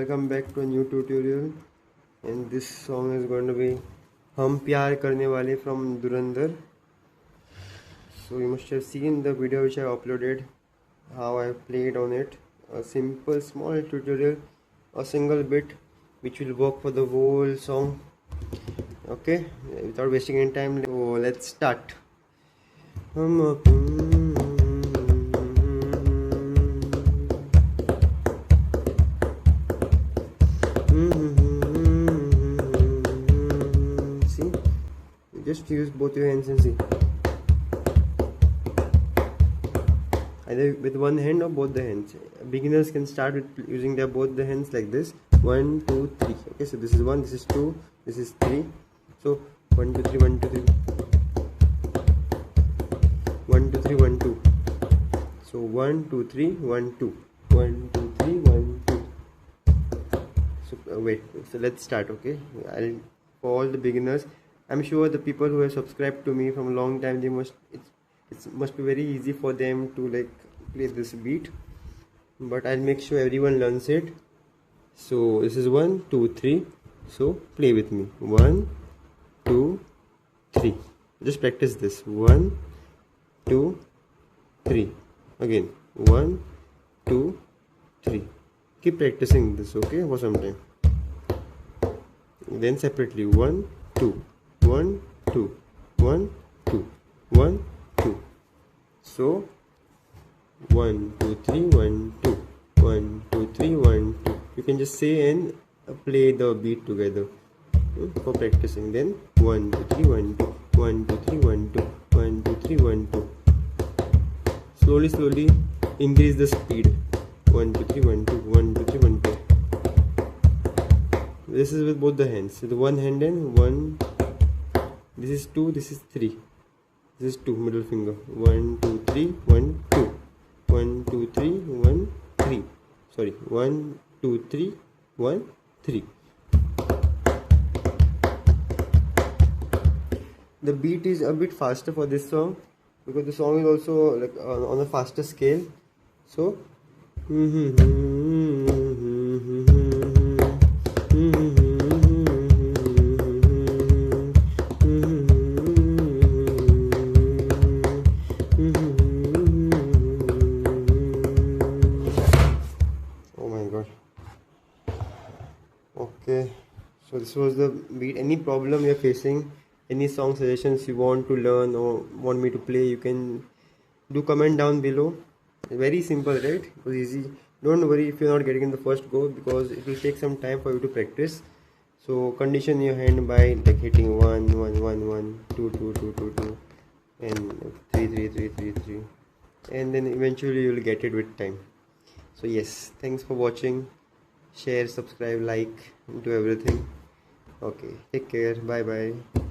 welcome back to a new tutorial, and this song is going to be Hum Pyar Karne Wale from Dhurandhar. So you must have seen the video which I uploaded, how I played on it. A simple small tutorial, a single bit which will work for the whole song. Okay, without wasting any time, so let's start. See, you just use both your hands and see, either with one hand or both the hands. Beginners can start with using both the hands like this. 1 2 3. Okay, so this is 1, this is 2, this is 3. So 1 2 3 1 2 3 1 2 3 1 2. So 1 2 3 1 2 1 2 3 1 2. So wait, so let's start. Okay, for all the beginners, I'm sure the people who have subscribed to me from a long time, they must it must be very easy for them to like play this beat, but I'll make sure everyone learns it. So this is 1 2 3. So play with me. 1 2 3. Just practice this. 1 2 3. Again 1 2 3. Keep practicing this, okay, for some time. Then separately 1 2 1 2 1 2 1 2. So 1 2 3 1 2 1 2 3 1 2. You can just say and play the beat together for practicing. Then 1 2 3 1 2 1 2 3 1 2 1 2 3 1 2. Slowly increase the speed. 1 2 3 1 2 1 2 3 1 2. This is with both the hands. With one hand and one. This is 2, this is 3. This is 2, middle finger. 1 2 3 1 2 1 2 3 1 3. Sorry, 1 2 3 1 3. The beat is a bit faster for this song because the song is also like on a faster scale. So oh my god. Okay, so this was the beat. Any problem you're facing, any song suggestions you want to learn or want me to play, you can do comment down below. Very simple, right? It was easy. Don't worry if you're not getting in the first go, because it will take some time for you to practice. So condition your hand by like hitting 1 1 1 1 2 2 2 2 2 and 3 3 3 3 3, and then eventually you will get it with time. So yes, thanks for watching. Share, subscribe, like, do everything. Okay, take care. Bye bye.